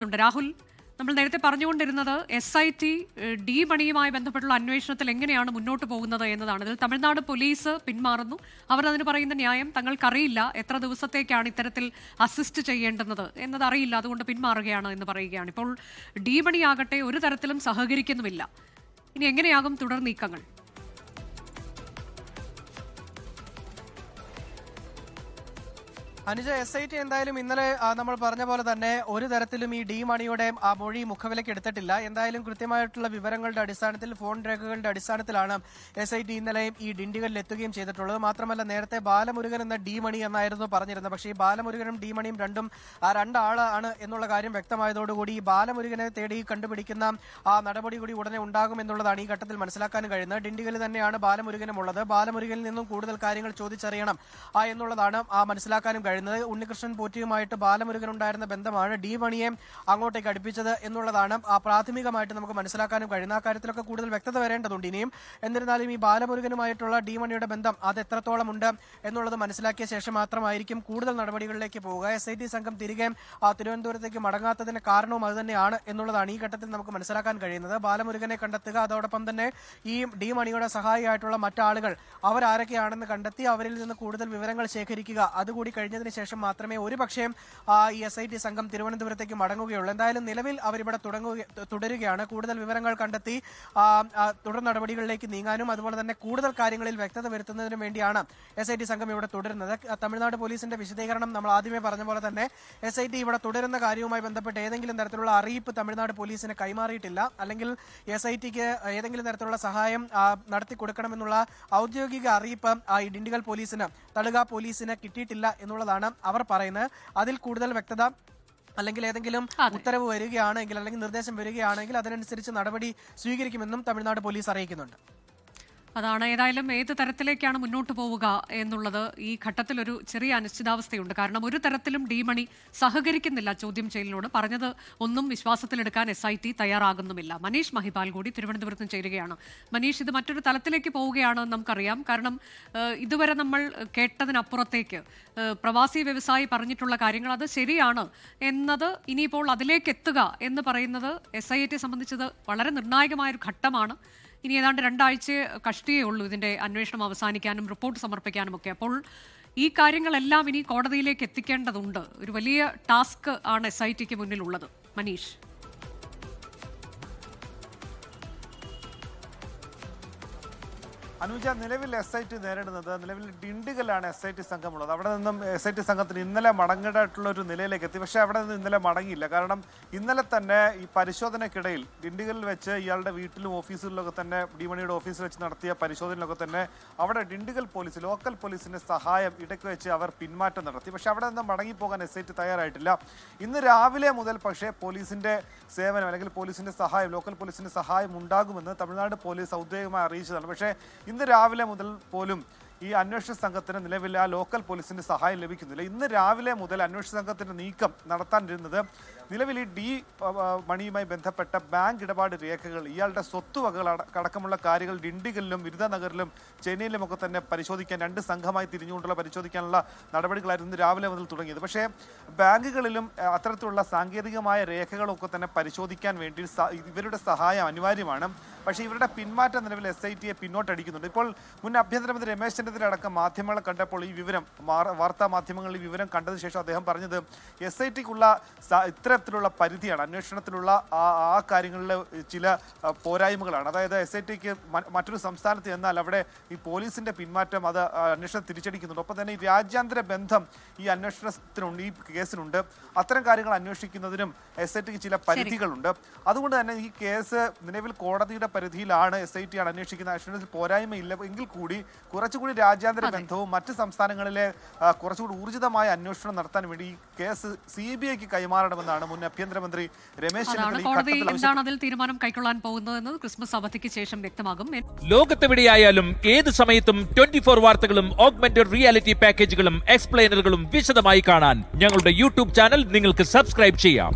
രാഹുൽ, നമ്മൾ നേരത്തെ പറഞ്ഞുകൊണ്ടിരുന്നത് SIT ഡി മണിയുമായി ബന്ധപ്പെട്ടുള്ള അന്വേഷണത്തിൽ എങ്ങനെയാണ് മുന്നോട്ട് പോകുന്നത് എന്നതാണ്. ഇതിൽ തമിഴ്നാട് പോലീസ് പിന്മാറുന്നു. അവർ അതിന് പറയുന്ന ന്യായം തങ്ങൾക്കറിയില്ല എത്ര ദിവസത്തേക്കാണ് ഇത്തരത്തിൽ അസിസ്റ്റ് ചെയ്യേണ്ടുന്നത് എന്നതറിയില്ല, അതുകൊണ്ട് പിന്മാറുകയാണ് എന്ന് പറയുകയാണ്. ഇപ്പോൾ ഡി മണിയാകട്ടെ ഒരു തരത്തിലും സഹകരിക്കുന്നുമില്ല. ഇനി എങ്ങനെയാകും തുടർ നീക്കങ്ങൾ? അനുജ, SIT എന്തായാലും ഇന്നലെ നമ്മൾ പറഞ്ഞ പോലെ തന്നെ ഒരു തരത്തിലും ഈ ഡി മണിയുടെ ആ മൊഴി മുഖവിലേക്ക് എടുത്തിട്ടില്ല. എന്തായാലും കൃത്യമായിട്ടുള്ള വിവരങ്ങളുടെ അടിസ്ഥാനത്തിൽ, ഫോൺ രേഖകളുടെ അടിസ്ഥാനത്തിലാണ് SIT ഇന്നലെയും ഈ ഡിണ്ടിഗലിൽ എത്തുകയും ചെയ്തിട്ടുള്ളത്. മാത്രമല്ല, നേരത്തെ ബാലമുരുകൻ എന്ന ഡി മണി എന്നായിരുന്നു പറഞ്ഞിരുന്നത്. പക്ഷേ ഈ ബാലമുരുകനും ഡി മണിയും രണ്ടാളാണ് എന്നുള്ള കാര്യം വ്യക്തമായതോടുകൂടി ഈ ബാലമുരുകനെ തേടി കണ്ടുപിടിക്കുന്ന ആ നടപടി കൂടി ഉടനെ ഉണ്ടാകുമെന്നുള്ളതാണ് ഈ ഘട്ടത്തിൽ മനസ്സിലാക്കാൻ കഴിയുന്നത്. ഡിണ്ടിഗലിൽ തന്നെയാണ് ബാലമുരുകനും ഉള്ളത്. ബാലമുരുകനിൽ നിന്നും കൂടുതൽ കാര്യങ്ങൾ ചോദിച്ചറിയണം എന്നുള്ളതാണ് മനസ്സിലാക്കാനും കഴിയുന്നത്. ഉണ്ണികൃഷ്ണൻ പോറ്റിയുമായിട്ട് ബാലമുരുകൻ ഉണ്ടായിരുന്ന ബന്ധമാണ് ഡി മണിയെ അങ്ങോട്ടേക്ക് അടുപ്പിച്ചത് എന്നുള്ളതാണ് പ്രാഥമികമായിട്ട് നമുക്ക് മനസ്സിലാക്കാനും കഴിയുന്ന. ആ കാര്യത്തിലൊക്കെ കൂടുതൽ വ്യക്തത വരേണ്ടതുണ്ട് ഇനിയും. എന്നിരുന്നാലും ഈ ബാലമുരുകനുമായിട്ടുള്ള ഡി മണിയുടെ ബന്ധം അത് എത്രത്തോളം ഉണ്ട് എന്നുള്ളത് മനസ്സിലാക്കിയ ശേഷം മാത്രമായിരിക്കും കൂടുതൽ നടപടികളിലേക്ക് പോവുക. SIT സംഘം തിരികെ തിരുവനന്തപുരത്തേക്ക് മടങ്ങാത്തതിന് കാരണവും അത് തന്നെയാണ് എന്നുള്ളതാണ് ഈ ഘട്ടത്തിൽ നമുക്ക് മനസ്സിലാക്കാൻ കഴിയുന്നത്. ബാലമുരുകനെ കണ്ടെത്തുക, അതോടൊപ്പം തന്നെ ഈ ഡി മണിയുടെ സഹായിയായിട്ടുള്ള മറ്റാളുകൾ അവരാരൊക്കെയാണെന്ന് കണ്ടെത്തി അവരിൽ നിന്ന് കൂടുതൽ വിവരങ്ങൾ ശേഖരിക്കുക, അതുകൂടി കഴിഞ്ഞതിന് ശേഷം മാത്രമേ ഒരുപക്ഷേ ഈ SIT സംഘം തിരുവനന്തപുരത്തേക്ക് മടങ്ങുകയുള്ളൂ. എന്തായാലും നിലവിൽ അവരിവിടെ തുടരുകയാണ്. കൂടുതൽ വിവരങ്ങൾ കണ്ടെത്തി തുടർ നടപടികളിലേക്ക് നീങ്ങാനും അതുപോലെ തന്നെ കൂടുതൽ കാര്യങ്ങളിൽ വ്യക്തത വരുത്തുന്നതിനും വേണ്ടിയാണ് SIT സംഘം ഇവിടെ തുടരുന്നത്. തമിഴ്നാട് പോലീസിന്റെ വിശദീകരണം നമ്മൾ ആദ്യമേ പറഞ്ഞ പോലെ തന്നെ SIT ഇവിടെ തുടരുന്ന കാര്യവുമായി ബന്ധപ്പെട്ട് ഏതെങ്കിലും തരത്തിലുള്ള അറിയിപ്പ് തമിഴ്നാട് പോലീസിന് കൈമാറിയിട്ടില്ല. അല്ലെങ്കിൽ SITക്ക് ഏതെങ്കിലും തരത്തിലുള്ള സഹായം നടത്തി കൊടുക്കണമെന്നുള്ള ഔദ്യോഗിക അറിയിപ്പ് ഈ ഡിണ്ടിഗൽ പോലീസിന്, തളുക പോലീസിന് കിട്ടിയിട്ടില്ല എന്നുള്ളതാണ് അവർ പറയുന്നത്. അതിൽ കൂടുതൽ വ്യക്തത അല്ലെങ്കിൽ ഏതെങ്കിലും ഉത്തരവ് വരികയാണെങ്കിൽ അല്ലെങ്കിൽ നിർദ്ദേശം വരികയാണെങ്കിൽ അതിനനുസരിച്ച് നടപടി സ്വീകരിക്കുമെന്നും തമിഴ്നാട് പോലീസ് അറിയിക്കുന്നുണ്ട്. അതാണ്. ഏതായാലും ഏത് തരത്തിലേക്കാണ് മുന്നോട്ട് പോവുക എന്നുള്ളത് ഈ ഘട്ടത്തിൽ ഒരു ചെറിയ അനിശ്ചിതാവസ്ഥയുണ്ട്. കാരണം ഒരു തരത്തിലും ഡി മണി സഹകരിക്കുന്നില്ല ചോദ്യം ചെയ്യലിനോട്. പറഞ്ഞത് ഒന്നും വിശ്വാസത്തിലെടുക്കാൻ SIT തയ്യാറാകുന്നുമില്ല. മനീഷ് മഹിപാൽ കൂടി തിരുവനന്തപുരത്ത് ചേരുകയാണ്. മനീഷ്, ഇത് മറ്റൊരു തലത്തിലേക്ക് പോവുകയാണെന്ന് നമുക്കറിയാം. കാരണം ഇതുവരെ നമ്മൾ കേട്ടതിനപ്പുറത്തേക്ക് പ്രവാസി വ്യവസായി പറഞ്ഞിട്ടുള്ള കാര്യങ്ങൾ അത് ശരിയാണ് എന്നത് ഇനിയിപ്പോൾ അതിലേക്ക് എത്തുക എന്ന് പറയുന്നത് SIT സംബന്ധിച്ചത് വളരെ നിർണായകമായൊരു ഘട്ടമാണ്. ഇനി ഏതാണ്ട് 2 ആഴ്ച കഷ്ടിയേ ഉള്ളൂ ഇതിൻ്റെ അന്വേഷണം അവസാനിക്കാനും റിപ്പോർട്ട് സമർപ്പിക്കാനും ഒക്കെ. അപ്പോൾ ഈ കാര്യങ്ങളെല്ലാം ഇനി കോടതിയിലേക്ക് എത്തിക്കേണ്ടതുണ്ട്. ഒരു വലിയ ടാസ്ക് ആണ് SITക്ക് മുന്നിലുള്ളത്. മനീഷ്, അനുജ, നിലവിൽ SIT നേരിടുന്നത്, നിലവിൽ ഡിണ്ടിഗലാണ് SIT സംഘമുള്ളത്. അവിടെ നിന്നും SIT സംഘത്തിന് ഇന്നലെ മടങ്ങേണ്ടതായിട്ടുള്ള ഒരു നിലയിലേക്ക് എത്തി. പക്ഷേ അവിടെ നിന്ന് ഇന്നലെ മടങ്ങിയില്ല. കാരണം ഇന്നലെ തന്നെ ഈ പരിശോധനയ്ക്കിടയിൽ ഡിണ്ടിഗലിൽ വെച്ച് ഇയാളുടെ വീട്ടിലും ഓഫീസുകളിലൊക്കെ തന്നെ, ഡി മണിയുടെ ഓഫീസിൽ വെച്ച് നടത്തിയ പരിശോധനയിലൊക്കെ തന്നെ അവിടെ ഡിണ്ടിഗൽ പോലീസ്, ലോക്കൽ പോലീസിന്റെ സഹായം ഇടയ്ക്ക് വെച്ച് അവർ പിന്മാറ്റം നടത്തി. പക്ഷേ അവിടെ നിന്ന് മടങ്ങിപ്പോകാൻ SIT തയ്യാറായിട്ടില്ല. ഇന്ന് രാവിലെ മുതൽ പക്ഷേ പോലീസിന്റെ സേവനം അല്ലെങ്കിൽ പോലീസിന്റെ സഹായം, ലോക്കൽ പോലീസിന്റെ സഹായം ഉണ്ടാകുമെന്ന് തമിഴ്നാട് പോലീസ് ഔദ്യോഗികമായി അറിയിച്ചതാണ്. പക്ഷേ ഇന്ന് രാവിലെ മുതൽ പോലും ഈ അന്വേഷണ സംഘത്തിന് നിലവിൽ ആ ലോക്കൽ പോലീസിന്റെ സഹായം ലഭിക്കുന്നില്ല. ഇന്ന് രാവിലെ മുതൽ അന്വേഷണ സംഘത്തിന്റെ നീക്കം നടത്താനിരുന്നത് നിലവിൽ ഈ ഡി മണിയുമായി ബന്ധപ്പെട്ട ബാങ്ക് ഇടപാട് രേഖകൾ, ഇയാളുടെ സ്വത്തുവകകൾ അടക്കമുള്ള കാര്യങ്ങൾ ഡിണ്ടിഗലിലും വിരുദ്ധനഗറിലും ചെന്നൈയിലും ഒക്കെ തന്നെ പരിശോധിക്കാൻ 2 സംഘമായി തിരിഞ്ഞുകൊണ്ടുള്ള പരിശോധിക്കാനുള്ള നടപടികളായിരുന്നു രാവിലെ മുതൽ തുടങ്ങിയത്. പക്ഷേ ബാങ്കുകളിലും അത്തരത്തിലുള്ള സാങ്കേതികമായ രേഖകളൊക്കെ തന്നെ പരിശോധിക്കാൻ വേണ്ടി ഇവരുടെ സഹായം അനിവാര്യമാണ്. പക്ഷേ ഇവരുടെ പിന്മാറ്റം നിലവിൽ SITയെ പിന്നോട്ടടിക്കുന്നുണ്ട്. ഇപ്പോൾ മുൻ ആഭ്യന്തരമന്ത്രി രമേശ് ചെന്നിത്തല അടക്കം മാധ്യമങ്ങളെ കണ്ടപ്പോൾ ഈ വിവരം, വാർത്താ മാധ്യമങ്ങളിൽ ഈ വിവരം കണ്ടതിന് ശേഷം അദ്ദേഹം പറഞ്ഞത് SITക്കുള്ള ഇത്തരത്തിലുള്ള പരിധിയാണ്, അന്വേഷണത്തിലുള്ള ആ കാര്യങ്ങളിലെ ചില പോരായ്മകളാണ്. അതായത് SITക്ക് മറ്റൊരു സംസ്ഥാനത്ത് എന്നാൽ അവിടെ ഈ പോലീസിന്റെ പിന്മാറ്റം അത് അന്വേഷണം തിരിച്ചടിക്കുന്നുണ്ട്. ഒപ്പം തന്നെ ഈ രാജ്യാന്തര ബന്ധം ഈ അന്വേഷണത്തിനുണ്ട്, ഈ കേസിനുണ്ട്. അത്തരം കാര്യങ്ങൾ അന്വേഷിക്കുന്നതിനും SITക്ക് ചില പരിധികളുണ്ട്. അതുകൊണ്ട് തന്നെ ഈ കേസ് നിലവിൽ കോടതിയുടെ പരിധിയിലാണ്. SIT ആണ് അന്വേഷിക്കുന്ന. അന്വേഷണത്തിൽ പോരായ്മയില്ല എങ്കിൽ കൂടി കുറച്ചുകൂടി രാജ്യാന്തര ബന്ധവും മറ്റ് സംസ്ഥാനങ്ങളിലെ കുറച്ചുകൂടി ഊർജിതമായ അന്വേഷണം നടത്താൻ വേണ്ടി ഈ കേസ് CBIക്ക് കൈമാറണമെന്നാണ് മുൻ ആഭ്യന്തരമന്ത്രി രമേശ് ചെന്നിത്തല എന്താണ് അതിൽ തീരുമാനം കൈക്കൊള്ളാൻ പോകുന്നതെന്ന് ക്രിസ്മസ് അവധിക്ക് ശേഷം വ്യക്തമാകും. ലോകത്തെവിടെയായാലും ഏത് സമയത്തും 24 വാർത്തകളും ഓഗ്മെന്റഡ് റിയാലിറ്റി പാക്കേജുകളും എക്സ്പ്ലെയിനറുകളും വിശദമായി കാണാൻ ഞങ്ങളുടെ YouTube ചാനൽ നിങ്ങൾക്ക് സബ്സ്ക്രൈബ് ചെയ്യാം.